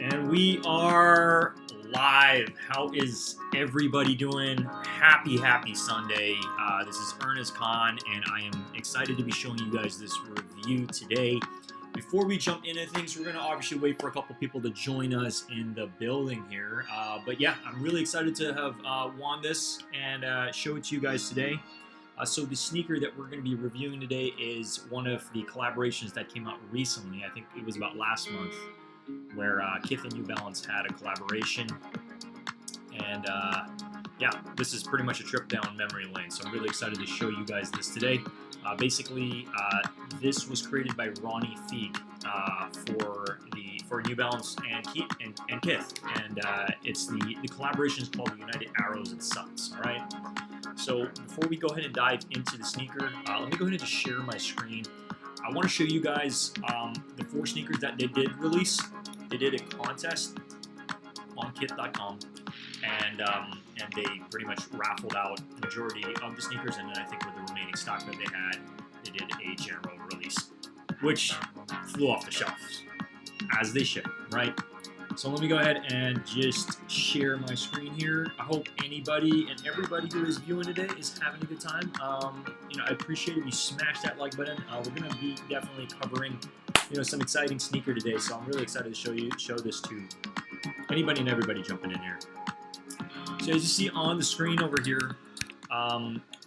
And we are live. How is everybody doing? Happy Sunday. This is Ernest Khan, and I am excited to be showing you guys this review today. Before we jump into things, we're going to obviously wait for a couple people to join us in the building here. But yeah, I'm really excited to have won this and show it to you guys today. So the sneaker that we're going to be reviewing today is one of the collaborations that came out recently. I think it was about last month, where KITH and New Balance had a collaboration. And yeah, this is pretty much a trip down memory lane. So I'm really excited to show you guys this today. Basically, this was created by Ronnie Feig for New Balance and KITH, and it's the collaboration is called United Arrows and Suns. All right. So before we go ahead and dive into the sneaker, let me go ahead and just share my screen. I want to show you guys the 4 sneakers that they did release. They did a contest on KITH.com, and they pretty much raffled out the majority of the sneakers, and then I think with the remaining stock that they had, they did a general release, which flew off the shelves, as they should, right? So let me go ahead and just share my screen here. I hope anybody and everybody who is viewing today is having a good time. I appreciate if you smash that like button. We're gonna be definitely covering, some exciting sneaker today. So I'm really excited to show this to anybody and everybody jumping in here. So as you see on the screen over here,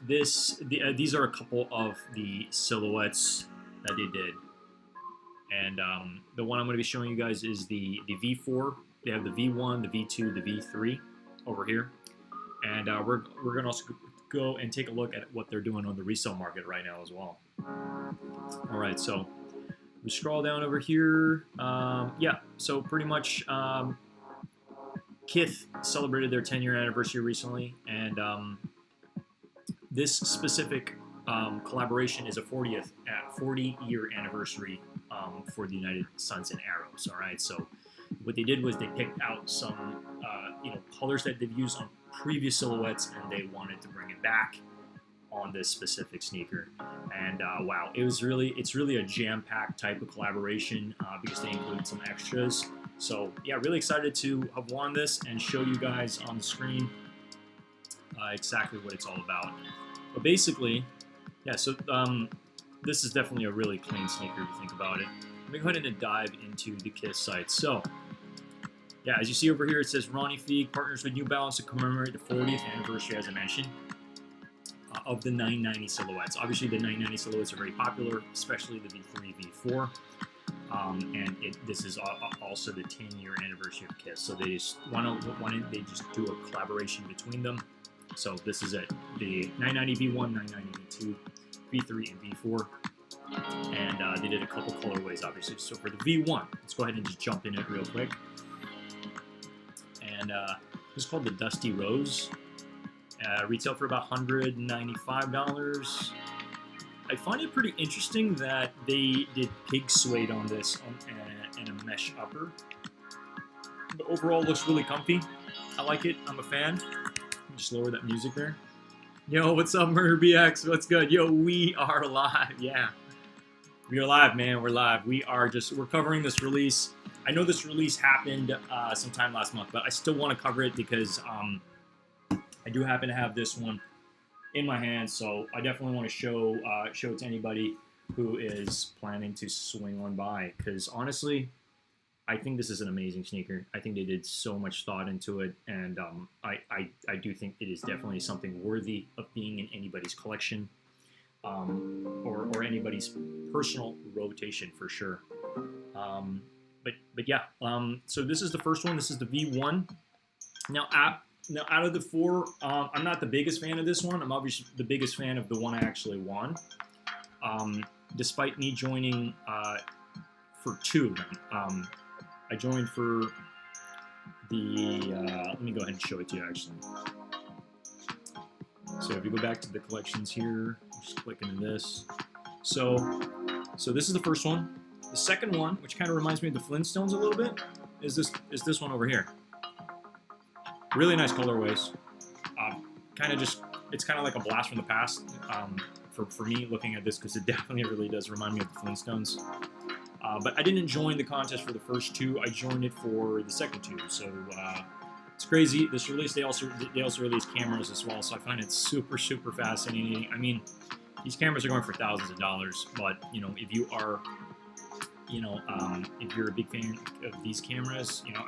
these are a couple of the silhouettes that they did. And the one I'm going to be showing you guys is the V4. They have the V1, the V2, the V3 over here. And we're going to also go and take a look at what they're doing on the resale market right now as well. All right, so we scroll down over here. Yeah, so pretty much KITH celebrated their 10-year anniversary recently. And this specific collaboration is a 40-year anniversary for the United Suns and Arrows. All right, so what they did was they picked out some colors that they've used on previous silhouettes, and they wanted to bring it back on this specific sneaker. And wow, it's really a jam-packed type of collaboration because they include some extras. So yeah, really excited to have won this and show you guys on the screen exactly what it's all about. But basically, yeah, so this is definitely a really clean sneaker if you think about it. Let me go ahead and dive into the KITH site. So, yeah, as you see over here, it says Ronnie Feig partners with New Balance to commemorate the 40th anniversary, as I mentioned, of the 990 silhouettes. Obviously, the 990 silhouettes are very popular, especially the V3, V4. And this is also the 10-year anniversary of KITH. So they just they just do a collaboration between them. So this is it, the 990 V1, 990 V2, V3, and V4. And they did a couple colorways, obviously. So for the V1, let's go ahead and just jump in it real quick. And this is called the Dusty Rose. Retail for about $195. I find it pretty interesting that they did pig suede on this and a mesh upper. But overall, looks really comfy. I like it. I'm a fan. Just lower that music there. Yo, what's up, Murder BX? What's good? Yo, we are live. Yeah, we are live, man. We're live. We're covering this release. I know this release happened sometime last month, but I still want to cover it because I do happen to have this one in my hand. So I definitely want to show it to anybody who is planning to swing one by. Because honestly, I think this is an amazing sneaker. I think they did so much thought into it, and I do think it is definitely something worthy of being in anybody's collection, or anybody's personal rotation for sure. But yeah, so this is the first one. This is the V1. Now out of the 4, I'm not the biggest fan of this one. I'm obviously the biggest fan of the one I actually won. Despite me joining for 2 of them. I joined for the, let me go ahead and show it to you actually. So if you go back to the collections here, just click into this. So this is the first one. The second one, which kind of reminds me of the Flintstones a little bit, is this one over here. Really nice colorways. It's kind of like a blast from the past for me looking at this, because it definitely really does remind me of the Flintstones. But I didn't join the contest for the first two. I joined it for the second two. So it's crazy. This release, they also release cameras as well. So I find it super fascinating. I mean, these cameras are going for thousands of dollars. But you know, if you are, you know, if you're a big fan of these cameras, you know,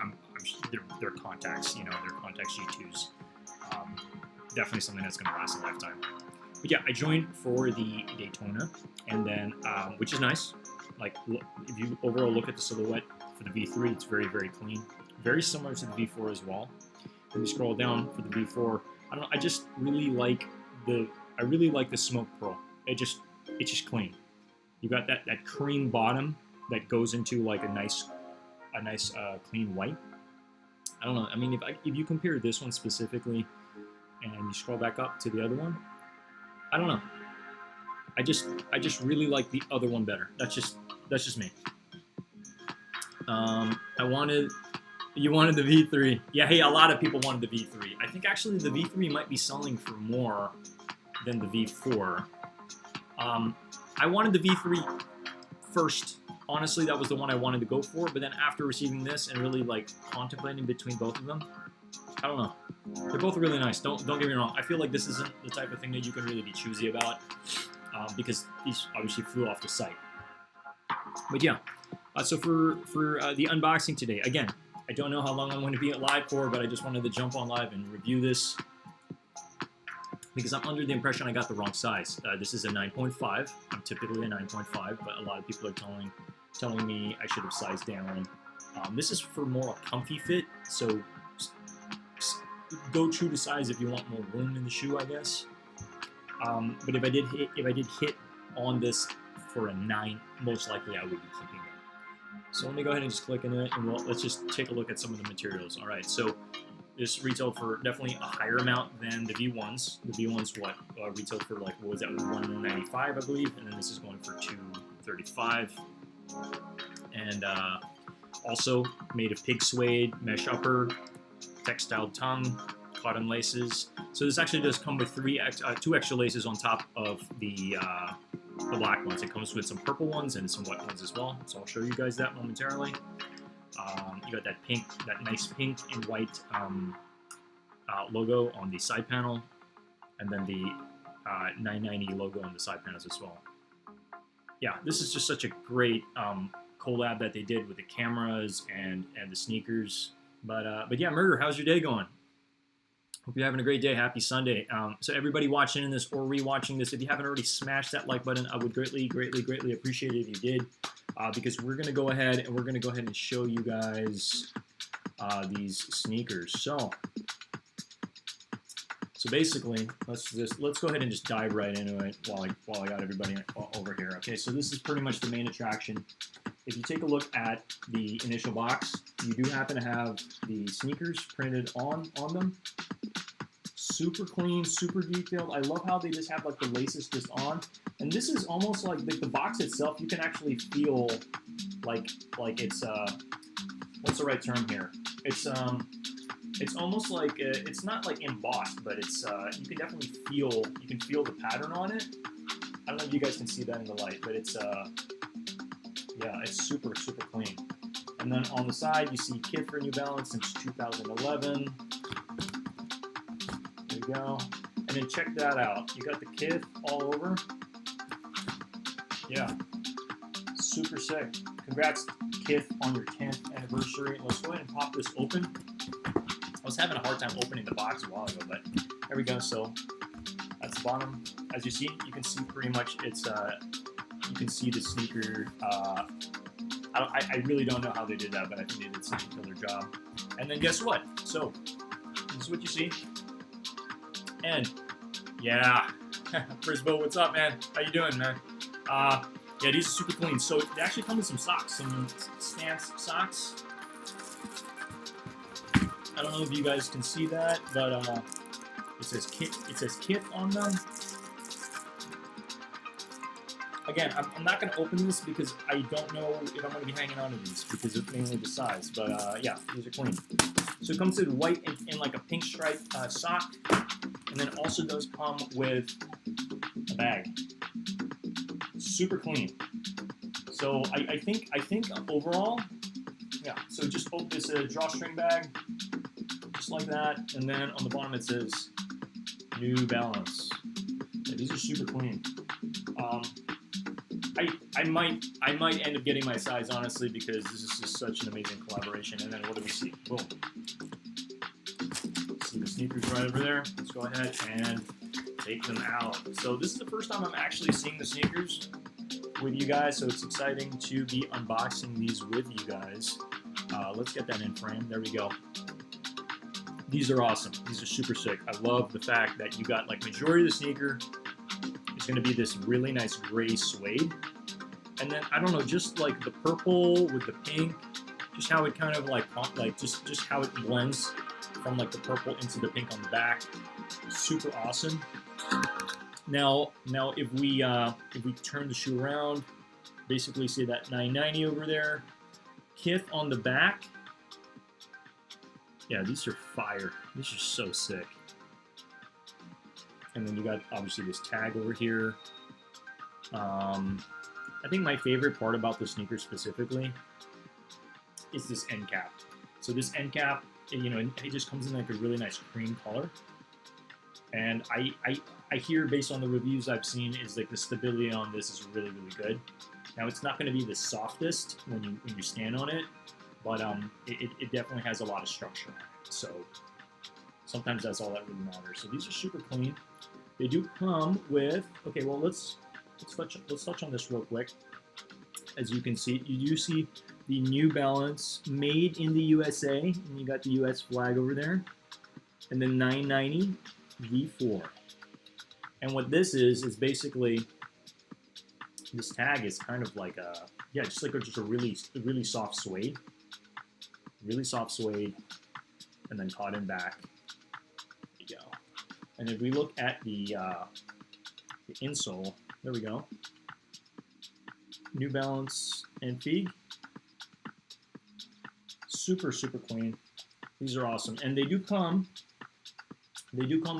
they're Contacts. You know, they're Contacts G2s. Definitely something that's going to last a lifetime. But yeah, I joined for the Daytona, and then which is nice. Like, if you overall look at the silhouette for the V3, it's very clean, very similar to the V4 as well. When you scroll down for the V4, I don't know, I just really like the Smoke Pearl. It's just clean. You got that cream bottom that goes into like a nice clean white. I don't know. I mean, if you compare this one specifically, and you scroll back up to the other one, I don't know. I just really like the other one better. That's just me. You wanted the V3. Yeah, hey, a lot of people wanted the V3. I think actually the V3 might be selling for more than the V4. I wanted the V3 first. Honestly, that was the one I wanted to go for, but then after receiving this and really like contemplating between both of them, I don't know. They're both really nice. Don't get me wrong. I feel like this isn't the type of thing that you can really be choosy about, because these obviously flew off the site. But yeah, so for the unboxing today, again, I don't know how long I'm going to be at live for, but I just wanted to jump on live and review this because I'm under the impression I got the wrong size. This is a 9.5. I'm typically a 9.5, but a lot of people are telling me I should have sized down. This is for more a comfy fit, so go true to size if you want more room in the shoe, I guess. But if I did hit on this for a 9, most likely I would be keeping it. So let me go ahead and just click on it, and let's just take a look at some of the materials. All right, so this retailed for definitely a higher amount than the V1s. The V1s retailed for like, what was that, $195, I believe, and then this is going for $235. And also made of pig suede, mesh upper, textile tongue, cotton laces. So this actually does come with 2 extra laces on top of the black ones. It comes with some purple ones and some white ones as well. So I'll show you guys that momentarily. You got that nice pink and white logo on the side panel, and then the 990 logo on the side panels as well. Yeah, this is just such a great collab that they did with the cameras and the sneakers. But yeah, Murder, how's your day going? Hope you're having a great day. Happy Sunday. So everybody watching this or rewatching this, if you haven't already smashed that like button, I would greatly appreciate it if you did, because we're gonna go ahead and show you guys these sneakers. So basically, let's go ahead and just dive right into it while I got everybody over here. Okay, so this is pretty much the main attraction. If you take a look at the initial box, you do happen to have the sneakers printed on them. Super clean, super detailed. I love how they just have like the laces just on. And this is almost like the box itself, you can actually feel like it's what's the right term here? It's almost like it's not like embossed, but it's you can definitely feel the pattern on it. I don't know if you guys can see that in the light, but it's yeah, it's super clean. And then on the side, you see KITH for New Balance since 2011. There you go. And then check that out. You got the KITH all over. Yeah, super sick. Congrats, KITH, on your 10th anniversary. Let's go ahead and pop this open. I was having a hard time opening the box a while ago, but there we go. So that's the bottom. As you see, you can see pretty much it's you can see the sneaker. I really don't know how they did that, but I think they did such a killer job. And then guess what? So this is what you see. And yeah, Frisbo, what's up, man? How you doing, man? Yeah, these are super clean. So they actually come with some socks, some Stance socks. I don't know if you guys can see that, but it says KITH on them. Again, I'm not going to open this because I don't know if I'm going to be hanging on to these because it's mainly the size. But yeah, these are clean. So it comes in white and like a pink stripe sock, and then also does come with a bag. Super clean. So I think overall, yeah. So just open this drawstring bag, just like that, and then on the bottom it says New Balance. Yeah, these are super clean. I might end up getting my size, honestly, because this is just such an amazing collaboration. And then what do we see? Boom. See the sneakers right over there. Let's go ahead and take them out. So this is the first time I'm actually seeing the sneakers with you guys, so it's exciting to be unboxing these with you guys. Let's get that in frame. There we go. These are awesome. These are super sick. I love the fact that you got, like, majority of the sneaker is going to be this really nice gray suede. And then, I don't know, just like the purple with the pink, just how it kind of like just how it blends from like the purple into the pink on the back. Super awesome. Now if we turn the shoe around, basically see that 990 over there, KITH on the back. Yeah, these are fire. These are so sick. And then you got obviously this tag over here. I think my favorite part about the sneaker specifically is this end cap. So this end cap, you know, it just comes in like a really nice cream color. And I hear, based on the reviews I've seen, is like the stability on this is really, really good. Now it's not going to be the softest when you stand on it, but it definitely has a lot of structure on it. So sometimes that's all that really matters. So these are super clean. They do come with, okay, well let's touch on this real quick. As you can see, you do see the New Balance made in the USA, and you got the US flag over there, and then 990 V4. And what this is basically, this tag is kind of like a, yeah, just a really soft suede, and then cotton back. There you go. And if we look at the insole, there we go. New Balance and Fig. Super, super clean. These are awesome. And they do come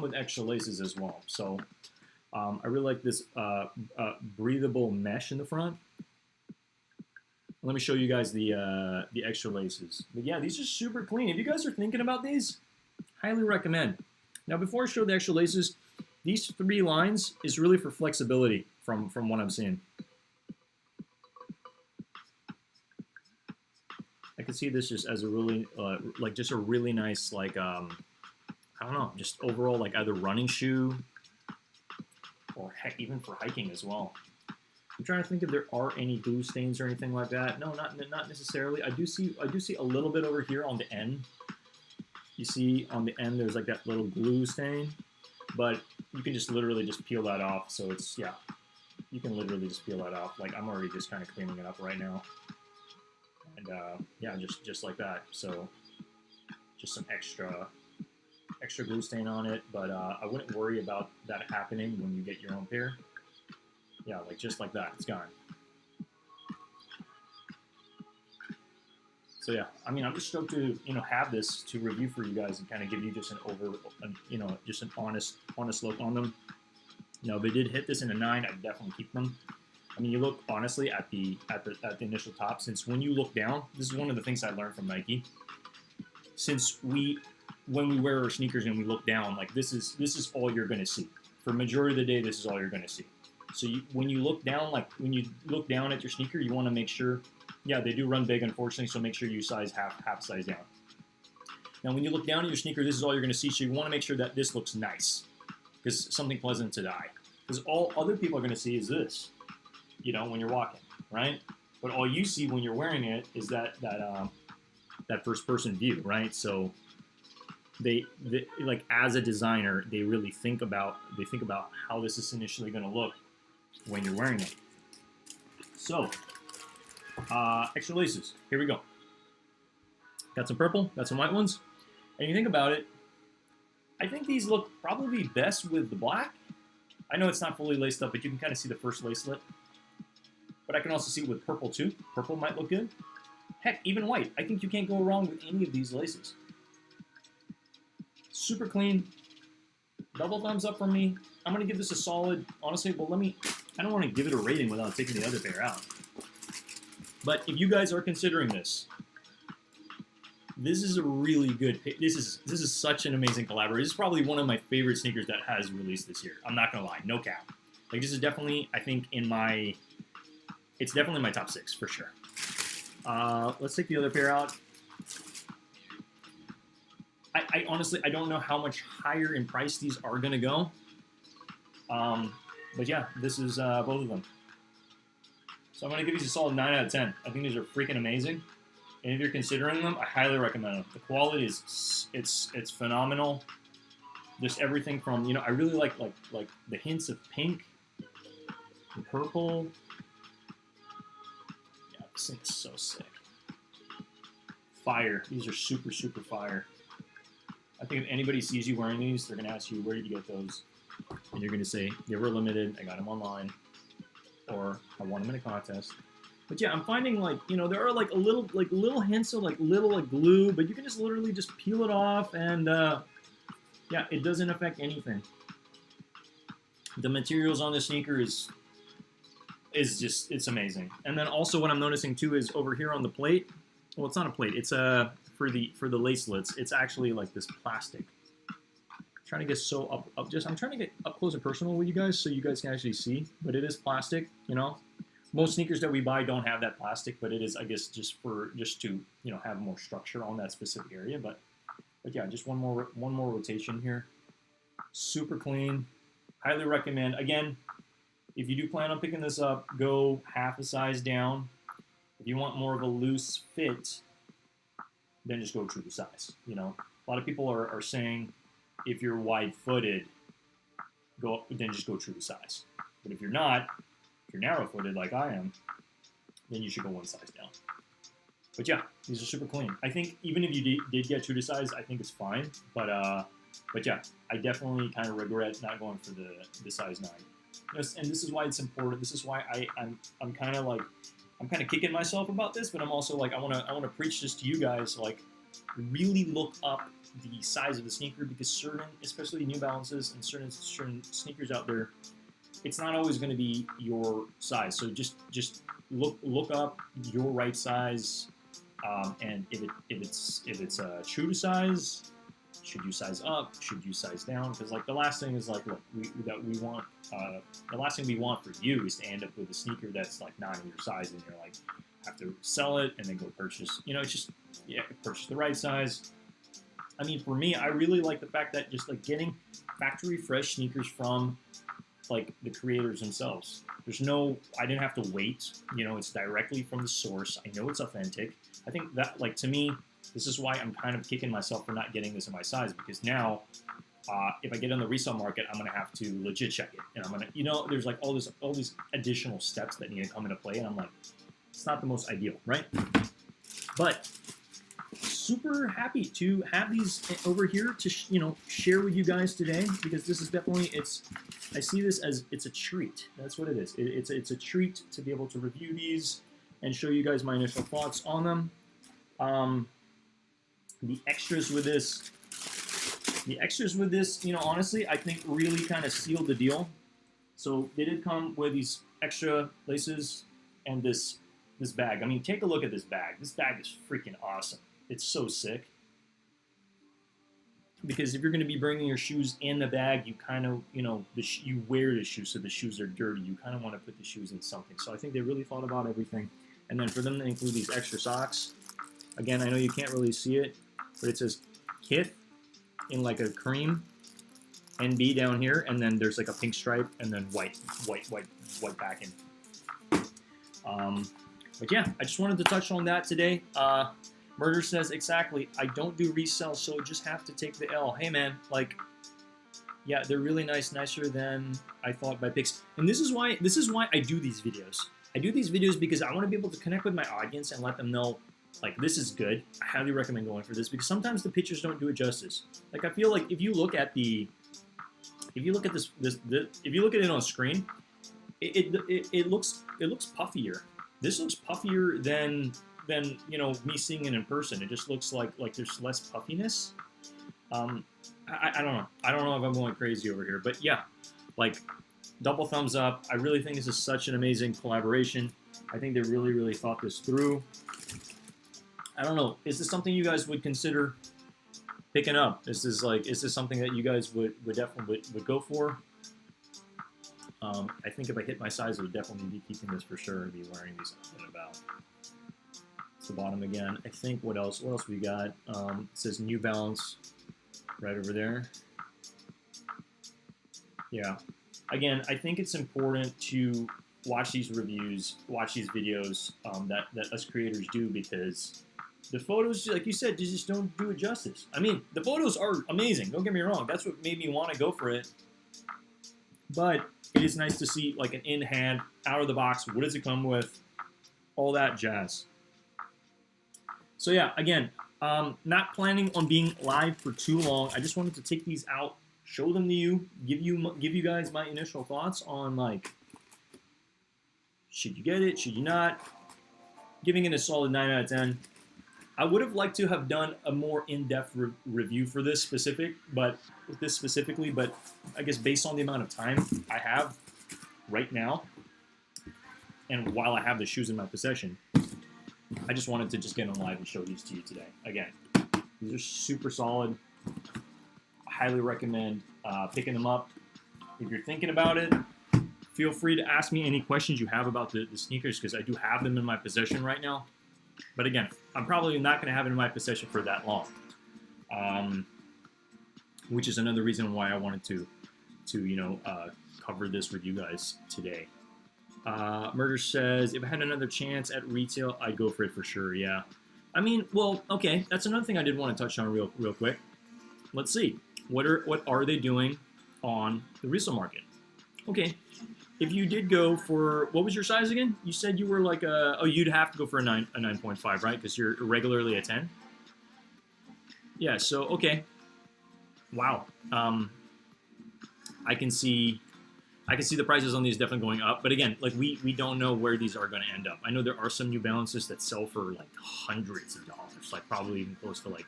with extra laces as well. So I really like this breathable mesh in the front. Let me show you guys the extra laces. But yeah, these are super clean. If you guys are thinking about these, highly recommend. Now, before I show the extra laces, these 3 lines is really for flexibility from what I'm seeing. I can see this just as a really, like just a really nice, like, I don't know, just overall, like either running shoe or heck, even for hiking as well. I'm trying to think if there are any glue stains or anything like that. No, not necessarily. I do see a little bit over here on the end. You see on the end there's like that little glue stain, but you can just literally just peel that off. So it's, yeah, you can literally just peel that off. Like, I'm already just kind of cleaning it up right now. And yeah, just like that. So just some extra glue stain on it, but I wouldn't worry about that happening when you get your own pair. Yeah, like just like that, it's gone. So yeah, I mean, I'm just stoked to, you know, have this to review for you guys and kind of give you just you know, just an honest look on them. You know, if they did hit this in a 9, I'd definitely keep them. I mean, you look honestly at the initial top. Since when you look down, this is one of the things I learned from Nike. Since when we wear our sneakers and we look down, like this is all you're going to see for majority of the day. This is all you're going to see. So when you look down, like when you look down at your sneaker, you want to make sure, yeah, they do run big, unfortunately. So make sure you size half size down. Now, when you look down at your sneaker, this is all you're going to see. So you want to make sure that this looks nice, because something pleasant to the eye. Because all other people are going to see is this. You know, when you're walking, right? But all you see when you're wearing it is that first person view, right? So they like, as a designer, they really think about how this is initially going to look when you're wearing it. So extra laces, here we go. Got some purple, got some white ones. And you think about it, I think these look probably best with the black. I know it's not fully laced up, but you can kind of see the first lacelet. But I can also see it with purple too. Purple might look good. Heck, even white. I think you can't go wrong with any of these laces. Super clean. Double thumbs up from me. I'm going to give this a solid, honestly, well, I don't want to give it a rating without taking the other pair out. But if you guys are considering this, this is a really good. This is such an amazing collaboration. This is probably one of my favorite sneakers that has released this year. I'm not gonna lie, no cap. Like this is definitely, I think, it's definitely my top 6 for sure. Let's take the other pair out. I honestly, I don't know how much higher in price these are gonna go. But yeah, this is both of them. So I'm gonna give these a solid 9 out of 10. I think these are freaking amazing. And if you're considering them, I highly recommend them. The quality is it's phenomenal. Just everything from, you know, I really like the hints of pink and purple. Yeah, this thing is so sick. Fire. These are super, super fire. I think if anybody sees you wearing these, they're gonna ask you, where did you get those? And you're gonna say, they were limited, I got them online, or I won them in a contest. But yeah, I'm finding, like, you know, there are like little hints of little glue, but you can just literally just peel it off, and yeah, it doesn't affect anything. The materials on this sneaker is just, it's amazing. And then also what I'm noticing too is over here on the plate, well, it's not a plate, it's for the lacelets, it's actually like this plastic. I'm trying to get so I'm trying to get up close and personal with you guys so you guys can actually see, but it is plastic, you know. Most sneakers that we buy don't have that plastic, but it is, I guess, just to, you know, have more structure on that specific area. But yeah, just one more rotation here. Super clean. Highly recommend. Again, if you do plan on picking this up, go half a size down. If you want more of a loose fit, then just go true to size. You know, a lot of people are saying if you're wide-footed, then just go true to size. But if you're not, you're narrow-footed like I am, then you should go one size down. But yeah, these are super clean. I think even if you did get true to size, I think it's fine. But yeah, I definitely kind of regret not going for the size 9. And this is why it's important. This is why I'm kind of kicking myself about this, but I'm also like I want to preach this to you guys. Like, really look up the size of the sneaker, because certain, especially New Balances and certain sneakers out there, it's not always going to be your size. So just look up your right size, and if it's true to size, should you size up? Should you size down? Because like the last thing is like, look, the last thing we want for you is to end up with a sneaker that's like not in your size, and you're like have to sell it and then go purchase. You know, it's just, yeah, purchase the right size. I mean, for me, I really like the fact that just like getting factory fresh sneakers from like the creators themselves. I didn't have to wait, you know, it's directly from the source. I know it's authentic. I think that, like, to me, this is why I'm kind of kicking myself for not getting this in my size, because now, if I get on the resale market, I'm going to have to legit check it. And I'm going to, you know, there's like all these additional steps that need to come into play. And I'm like, it's not the most ideal, right? But super happy to have these over here to, you know, share with you guys today, because this is definitely, I see this as, it's a treat. That's what it is. It's a treat to be able to review these and show you guys my initial thoughts on them. The extras with this, you know, honestly, I think really kind of sealed the deal. So they did come with these extra laces and this bag. I mean, take a look at this bag. This bag is freaking awesome. It's so sick. Because if you're going to be bringing your shoes in the bag, you kind of, you know, you wear the shoes, so the shoes are dirty. You kind of want to put the shoes in something. So I think they really thought about everything. And then for them to include these extra socks, again, I know you can't really see it, but it says KITH in like a cream, NB down here, and then there's like a pink stripe, and then white backing. But yeah, I just wanted to touch on that today. Murder says, exactly, I don't do resell, so just have to take the L. Hey man, like, yeah, they're really nice, nicer than I thought by pics. And this is why I do these videos. I do these videos because I want to be able to connect with my audience and let them know, like, this is good. I highly recommend going for this, because sometimes the pictures don't do it justice. Like, I feel like if you look at it on screen, it looks puffier. This looks puffier than you know, me seeing it in person. It just looks like there's less puffiness. I don't know. I don't know if I'm going crazy over here, but yeah, like, double thumbs up. I really think this is such an amazing collaboration. I think they really, really thought this through. I don't know. Is this something you guys would consider picking up? Is this something that you guys would definitely would go for? I think if I hit my size, I would definitely be keeping this for sure and be wearing these about. It's the bottom again. I think what else we got? It says New Balance right over there. Yeah. Again, I think it's important to watch these reviews, watch these videos that us creators do, because the photos, like you said, they just don't do it justice. I mean, the photos are amazing. Don't get me wrong. That's what made me want to go for it. But it is nice to see like an in-hand, out of the box. What does it come with? All that jazz. So yeah, again, not planning on being live for too long. I just wanted to take these out, show them to you, give you guys my initial thoughts on like, should you get it? Should you not? Giving it a solid 9 out of 10. I would have liked to have done a more in-depth review for this specifically, but I guess based on the amount of time I have right now, and while I have the shoes in my possession, I just wanted to just get on live and show these to you today. Again, these are super solid. I highly recommend picking them up. If you're thinking about it, feel free to ask me any questions you have about the sneakers, because I do have them in my possession right now. But again, I'm probably not going to have it in my possession for that long, which is another reason why I wanted to cover this with you guys today. Murder says, if I had another chance at retail, I'd go for it for sure. Yeah, I mean, well, okay, that's another thing I did want to touch on real quick. Let's see, what are they doing on the resale market? Okay. If you did go for, what was your size again? You said you were like you'd have to go for a 9.5, right? Because you're regularly a 10. Yeah. So okay. Wow. I can see the prices on these definitely going up. But again, like we don't know where these are going to end up. I know there are some New Balances that sell for like hundreds of dollars, like probably even close to like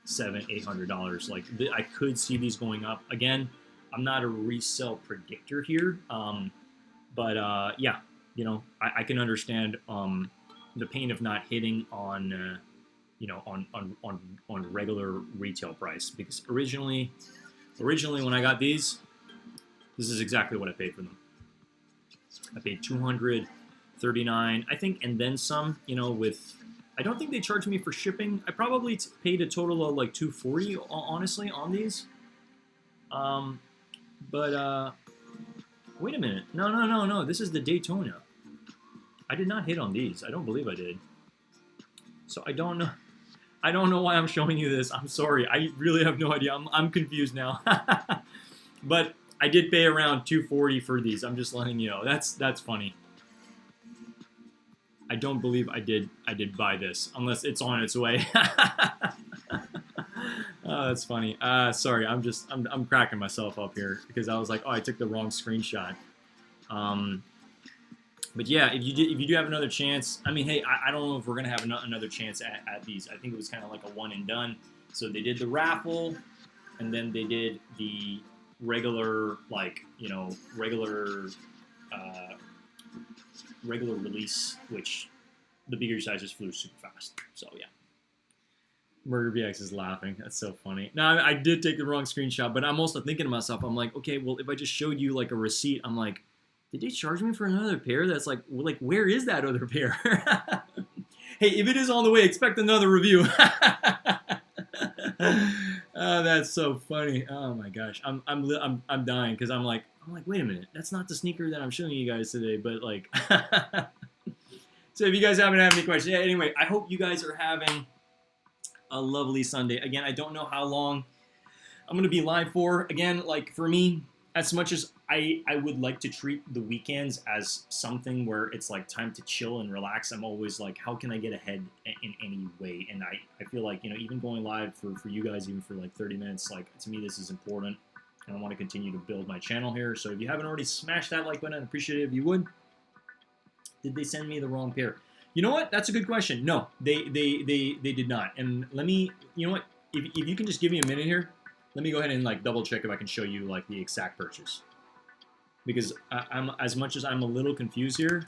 $700-800. Like I could see these going up. Again, I'm not a resale predictor here. But yeah, you know, I can understand the pain of not hitting on on regular retail price, because originally when I got these, this is exactly what I paid for them. I paid $239, I think, and then some. You know, with I don't think they charged me for shipping. I probably paid a total of like $240, honestly, on these. But wait a minute. No. This is the Daytona. I did not hit on these. I don't believe I did. So I don't know. I don't know why I'm showing you this. I'm sorry. I really have no idea. I'm confused now. But I did pay around $240 for these. I'm just letting you know. That's funny. I don't believe I did buy this, unless it's on its way. Oh, that's funny. Sorry, I'm cracking myself up here because I was like, oh, I took the wrong screenshot. But yeah, if you do have another chance, I mean, hey, I don't know if we're gonna have another chance at these. I think it was kind of like a one and done. So they did the raffle, and then they did the regular, like, you know, regular release, which the bigger sizes flew super fast. So yeah. Murder BX is laughing. That's so funny. Now, I did take the wrong screenshot, but I'm also thinking to myself, I'm like, okay, well, if I just showed you like a receipt, I'm like, did they charge me for another pair? That's like where is that other pair? Hey, if it is on the way, expect another review. Oh, that's so funny. Oh my gosh, I'm dying because I'm like, wait a minute, that's not the sneaker that I'm showing you guys today. But like, so if you guys haven't had any questions, yeah. Anyway, I hope you guys are having a lovely Sunday. Again, I don't know how long I'm going to be live for. Again, like for me, as much as I would like to treat the weekends as something where it's like time to chill and relax, I'm always like, how can I get ahead in any way? And I feel like, you know, even going live for you guys, even for like 30 minutes, like to me, this is important. And I want to continue to build my channel here. So if you haven't already smashed that like button, I'd appreciate it if you would. Did they send me the wrong pair? You know what? That's a good question. No, they did not. And let me, you know what? If you can just give me a minute here, let me go ahead and like double check if I can show you like the exact purchase. because I'm as much as I'm a little confused here.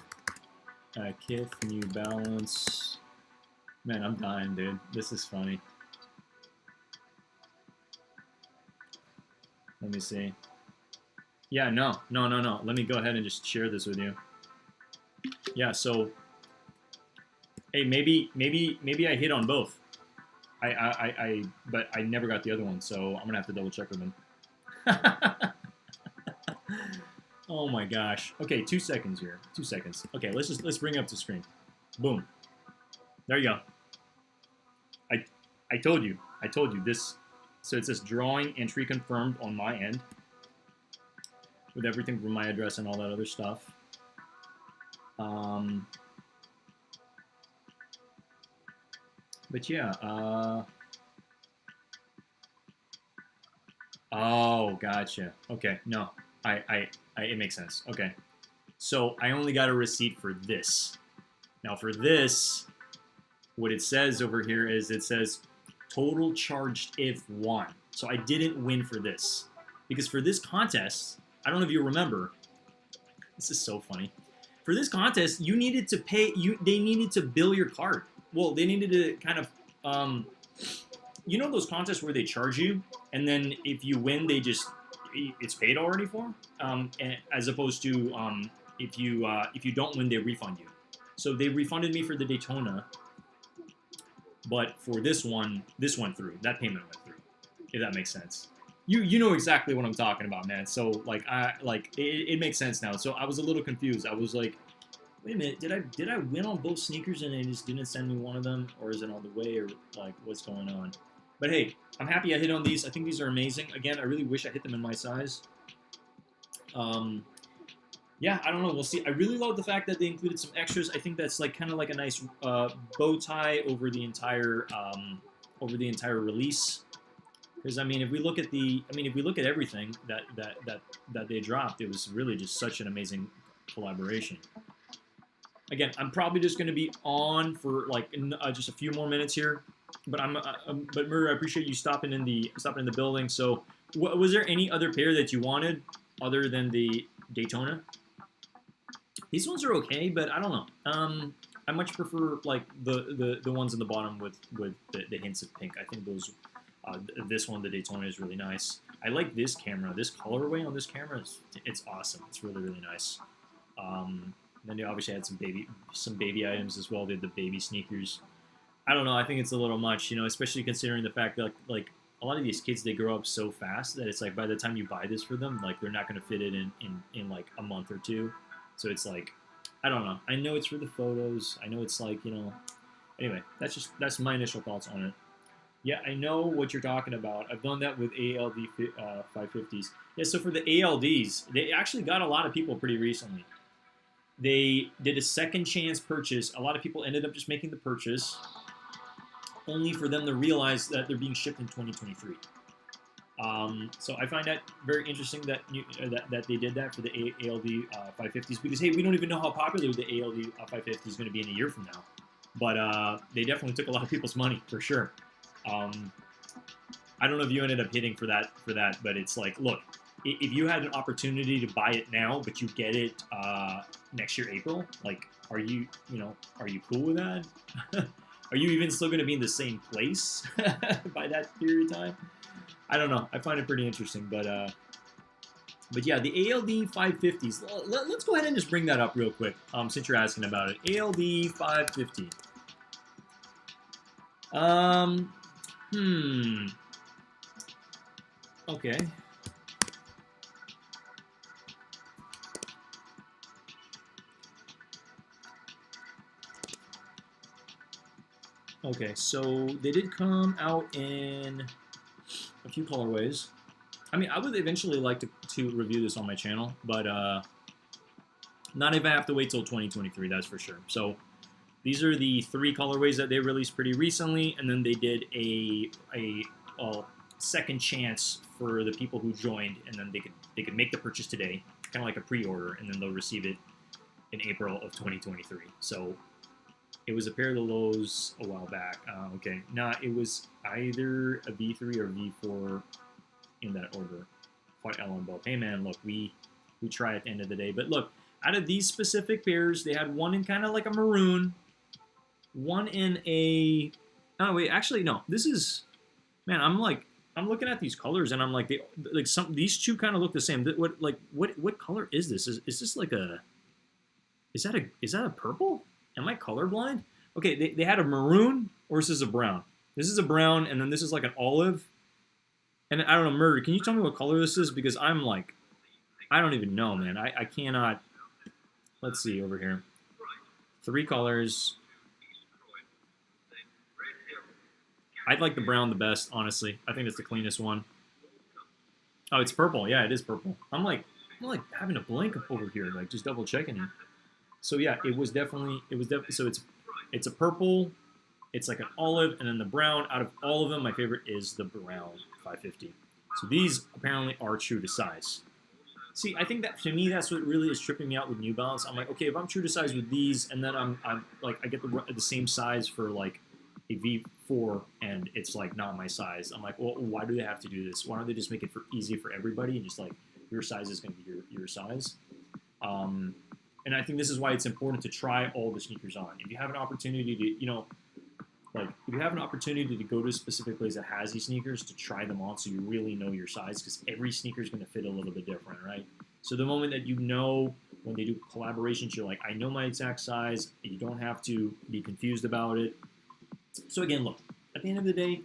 KITH New Balance. Man, I'm dying, dude. This is funny. Let me see. Yeah, no. Let me go ahead and just share this with you. Yeah, so hey, maybe I hit on both. But I never got the other one, so I'm gonna have to double check with them. Oh my gosh. Okay, 2 seconds here. 2 seconds. Okay, let's bring it up to screen. Boom. There you go. I told you this. So it says drawing entry confirmed on my end, with everything from my address and all that other stuff. But yeah. Oh, gotcha. Okay, no, it makes sense. Okay, so I only got a receipt for this. Now for this, what it says over here is it says total charged if won. So I didn't win for this because for this contest, I don't know if you remember. This is so funny. For this contest, you needed to pay. They needed to bill your card. Well, they needed to kind of, you know, those contests where they charge you, and then if you win, it's paid already for. As opposed to if you don't win, they refund you. So they refunded me for the Daytona, but for this went through. That payment went through. If that makes sense. You know exactly what I'm talking about, man. So like it makes sense now. So I was a little confused. I was like, wait a minute, did I win on both sneakers and they just didn't send me one of them, or is it on the way, or like what's going on? But hey, I'm happy I hit on these. I think these are amazing. Again, I really wish I hit them in my size. Yeah, I don't know. We'll see. I really love the fact that they included some extras. I think that's like kind of like a nice bow tie over the entire release. Because I mean, if we look at everything that they dropped, it was really just such an amazing collaboration. Again, I'm probably just going to be on for like just a few more minutes here, but but Murray, I appreciate you stopping in the building. So, was there any other pair that you wanted other than the Daytona? These ones are okay, but I don't know. I much prefer like the ones in the bottom with the hints of pink. I think those. This one, the Daytona, is really nice. I like this camera. This colorway on this camera it's awesome. It's really, really nice. Then they obviously had some baby items as well. They had the baby sneakers. I don't know. I think it's a little much, you know, especially considering the fact that like a lot of these kids, they grow up so fast that it's like by the time you buy this for them, like they're not going to fit it in like a month or two. So it's like, I don't know. I know it's for the photos. I know it's like, you know. Anyway, that's my initial thoughts on it. Yeah, I know what you're talking about. I've done that with ALD 550s. Yeah, so for the ALDs, they actually got a lot of people pretty recently. They did a second chance purchase. A lot of people ended up just making the purchase, only for them to realize that they're being shipped in 2023. So I find that very interesting that they did that for the ALD 550s because, hey, we don't even know how popular the ALD 550 is going to be in a year from now. But they definitely took a lot of people's money, for sure. I don't know if you ended up hitting for that, but it's like, look, if you had an opportunity to buy it now, but you get it next year, April, like, are you cool with that? Are you even still going to be in the same place by that period of time? I don't know. I find it pretty interesting, but yeah, the ALD 550s. Let's go ahead and just bring that up real quick, since you're asking about it. ALD 550. Okay. Okay, so they did come out in a few colorways. I mean, I would eventually like to review this on my channel, but not if I have to wait till 2023, that's for sure. So these are the 3 colorways that they released pretty recently, and then they did a second chance for the people who joined, and then they could make the purchase today, kind of like a pre-order, and then they'll receive it in April of 2023. So it was a pair of the lows a while back. Okay, it was either a V3 or V4 in that order. Quite Ellen Bob. Hey man, look, we we try at the end of the day. But look, out of these specific pairs, they had one in kind of like a maroon, one in a, oh wait, actually no, this is, man, I'm looking at these colors and I'm like, these two kind of look the same. What color is this? Is this like a, is that a purple? Am I colorblind? Okay, they had a maroon, or is this a brown? This is a brown, and then this is like an olive. And I don't know, Murder, can you tell me what color this is? Because I'm like, I don't even know, man. I cannot. Let's see over here. 3 colors. I'd like the brown the best, honestly. I think it's the cleanest one. Oh, it's purple. Yeah, it is purple. I'm like having a blank over here, like just double checking it. So yeah, it was definitely, so it's a purple, it's like an olive, and then the brown. Out of all of them, my favorite is the brown 550. So these apparently are true to size. See, I think that to me, that's what really is tripping me out with New Balance. I'm like, okay, if I'm true to size with these, and then I'm like, I get the same size for like a V4, and it's like not my size. I'm like, well, why do they have to do this? Why don't they just make it easy for everybody, and just like your size is going to be your size? And I think this is why it's important to try all the sneakers on. If you have an opportunity to, like if you have an opportunity to go to a specific place that has these sneakers, to try them on so you really know your size, because every sneaker is going to fit a little bit different, right? So the moment that you know when they do collaborations, you're like, I know my exact size. You don't have to be confused about it. So again, look, at the end of the day,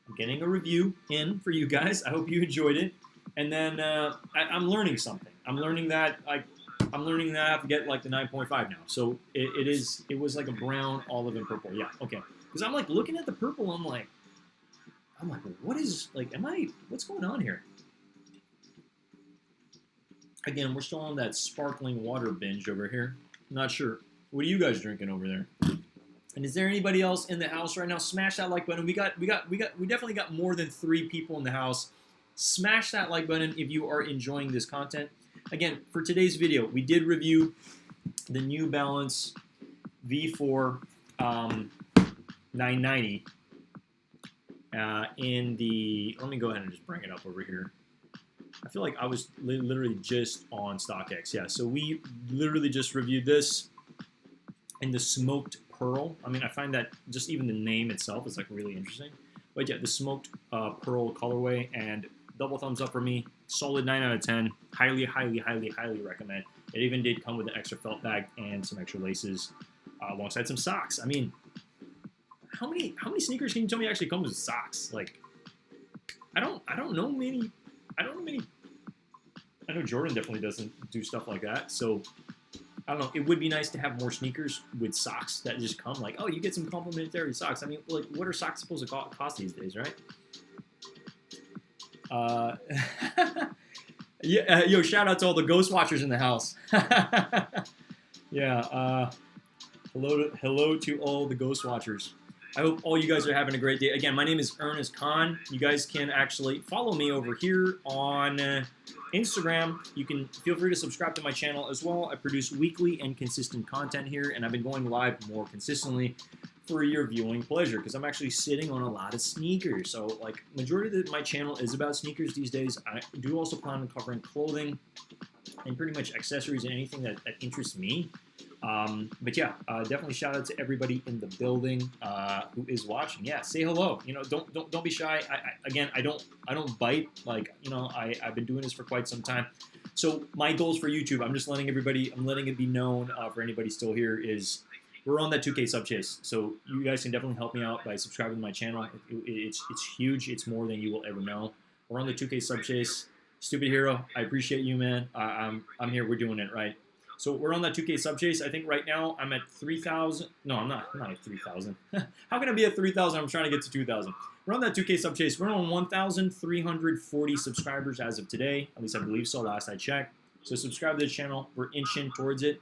I'm getting a review in for you guys. I hope you enjoyed it. And then I'm learning something. I'm learning that I have to get like the 9.5 now. So it was like a brown, olive, and purple. Yeah, okay. Because I'm like looking at the purple, I'm like, what is, like, what's going on here? Again, we're still on that sparkling water binge over here. Not sure. What are you guys drinking over there? And is there anybody else in the house right now? Smash that like button. We definitely got more than 3 people in the house. Smash that like button if you are enjoying this content. Again, for today's video, we did review the New Balance V4 990 in the, let me go ahead and just bring it up over here. I feel like I was literally just on StockX. Yeah, so we literally just reviewed this in the smoked pearl. I mean, I find that just even the name itself is like really interesting. But yeah, the smoked pearl colorway, and double thumbs up for me. Solid 9 out of 10. Highly, highly, highly, highly recommend. It even did come with an extra felt bag and some extra laces alongside some socks. I mean, how many sneakers can you tell me actually come with socks? Like, I don't know many. I know Jordan definitely doesn't do stuff like that. So I don't know. It would be nice to have more sneakers with socks that just come like, oh, you get some complimentary socks. I mean, like, what are socks supposed to cost these days, right? Yeah, yo, shout out to all the ghost watchers in the house. Yeah, hello to all the ghost watchers. I hope all you guys are having a great day. Again, my name is Ernest Khan. You guys can actually follow me over here on Instagram. You can feel free to subscribe to my channel as well. I produce weekly and consistent content here, and I've been going live more consistently for your viewing pleasure, because I'm actually sitting on a lot of sneakers. So like majority of my channel is about sneakers these days. I do also plan on covering clothing and pretty much accessories and anything that interests me. But yeah, definitely shout out to everybody in the building who is watching. Yeah, say hello. Don't be shy. I don't bite. Like, I've been doing this for quite some time. So my goals for YouTube, I'm letting it be known for anybody still here, is we're on that 2K sub chase. So you guys can definitely help me out by subscribing to my channel. It's huge. It's more than you will ever know. We're on the 2K sub chase. Stupid Hero, I appreciate you, man. I'm here. We're doing it right. So we're on that 2K sub chase. I think right now I'm at 3,000. No, I'm not at 3,000. How can I be at 3,000? I'm trying to get to 2,000. We're on that 2K sub chase. We're on 1,340 subscribers as of today. At least I believe so, last I checked. So subscribe to the channel. We're inching towards it.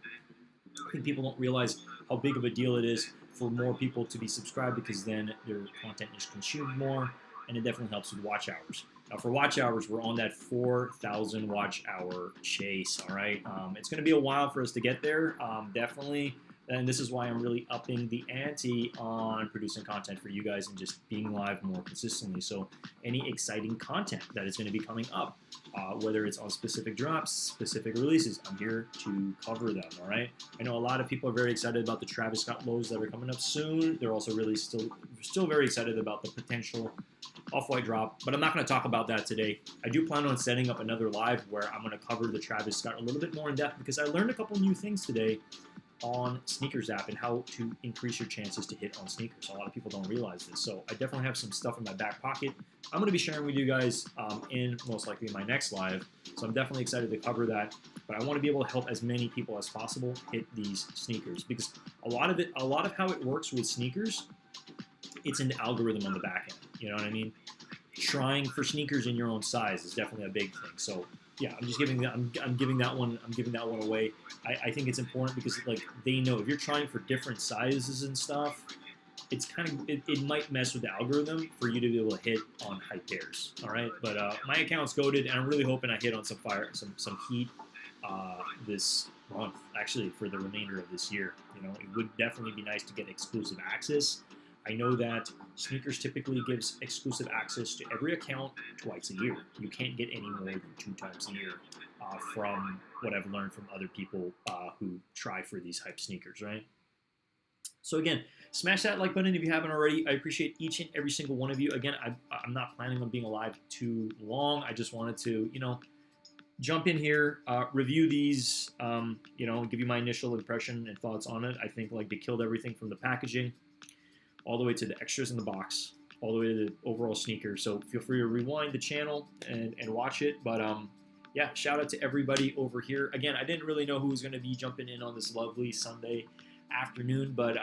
I think people don't realize how big of a deal it is for more people to be subscribed, because then their content is consumed more, and it definitely helps with watch hours. Now for watch hours, we're on that 4,000 watch hour chase, all right? It's going to be a while for us to get there. Definitely And this is why I'm really upping the ante on producing content for you guys and just being live more consistently. So any exciting content that is going to be coming up, whether it's on specific drops, specific releases, I'm here to cover them, all right? I know a lot of people are very excited about the Travis Scott lows that are coming up soon. They're also really still very excited about the potential Off-White drop, but I'm not going to talk about that today. I do plan on setting up another live where I'm going to cover the Travis Scott a little bit more in depth because I learned a couple new things today on Snkrs app and how to increase your chances to hit on sneakers. A lot of people don't realize this, so I definitely have some stuff in my back pocket I'm going to be sharing with you guys in most likely my next live, so I'm definitely excited to cover that. But I want to be able to help as many people as possible hit these sneakers because a lot of how it works with sneakers, it's in the algorithm on the back end. You know what I mean? Trying for sneakers in your own size is definitely a big thing. So yeah, I'm just giving that. I'm giving that one away. I think it's important because like they know if you're trying for different sizes and stuff, it's kind of it might mess with the algorithm for you to be able to hit on hype pairs. All right, but my account's goated, and I'm really hoping I hit on some heat this month. Actually, for the remainder of this year, you know, it would definitely be nice to get exclusive access. I know that Snkrs typically gives exclusive access to every account twice a year. You can't get any more than 2 times a year from what I've learned from other people who try for these hype sneakers, right? So again, smash that like button if you haven't already. I appreciate each and every single one of you. Again, I'm not planning on being alive too long. I just wanted to, you know, jump in here, review these, you know, give you my initial impression and thoughts on it. I think like they killed everything from the packaging all the way to the extras in the box, all the way to the overall sneaker. So feel free to rewind the channel and watch it. But yeah, shout out to everybody over here. Again, I didn't really know who was going to be jumping in on this lovely Sunday afternoon, but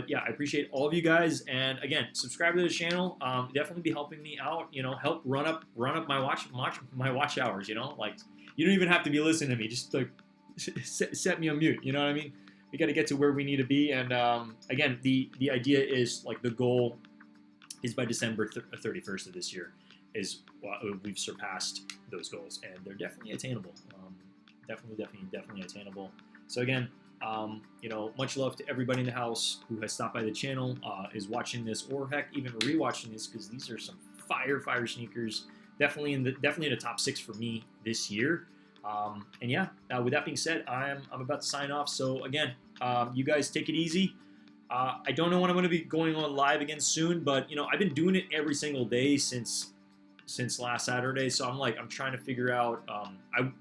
yeah, I appreciate all of you guys. And again, subscribe to the channel. Definitely be helping me out. You know, help run up my watch hours. You know, like you don't even have to be listening to me. Just like set me on mute. You know what I mean? We got to get to where we need to be, and again, the idea is like the goal is by December 31st of this year is we've surpassed those goals, and they're definitely attainable. Definitely attainable. So again, you know, much love to everybody in the house who has stopped by the channel, is watching this, or heck, even rewatching this because these are some fire sneakers. Definitely in the top 6 for me this year. And yeah, with that being said, I'm about to sign off. So again, you guys take it easy. I don't know when I'm going to be going on live again soon, but you know, I've been doing it every single day since last Saturday. So I'm trying to figure out,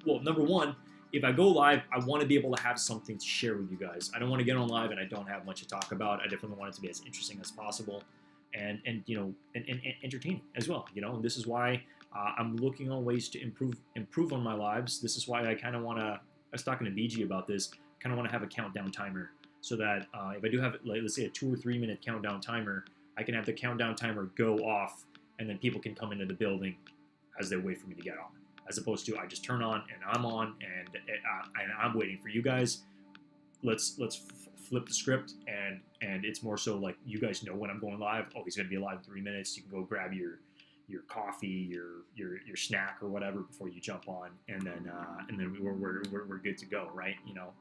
well, number one, if I go live, I want to be able to have something to share with you guys. I don't want to get on live and I don't have much to talk about. I definitely want it to be as interesting as possible and you know, and entertaining as well, you know, and this is why I'm looking on ways to improve on my lives. This is why I kind of want to, I was talking to BG about this, kind of want to have a countdown timer so that if I do have, like, let's say a 2 or 3 minute countdown timer, I can have the countdown timer go off and then people can come into the building as they wait for me to get on. As opposed to I just turn on and I'm on and I'm waiting for you guys. Let's flip the script and it's more so like you guys know when I'm going live. Oh, he's going to be live in 3 minutes. You can go grab your coffee, your snack or whatever before you jump on, and then we're good to go, right? You know,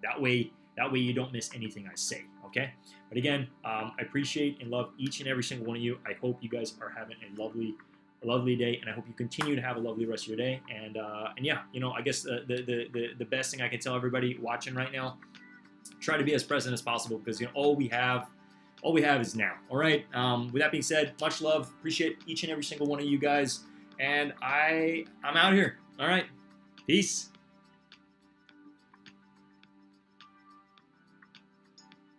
that way you don't miss anything I say. Okay, but again, I appreciate and love each and every single one of you. I hope you guys are having a lovely day, and I hope you continue to have a lovely rest of your day. And yeah, you know, I guess the best thing I can tell everybody watching right now, try to be as present as possible because you know all we have is now. All right. With that being said, much love. Appreciate each and every single one of you guys. And I'm out here. All right. Peace.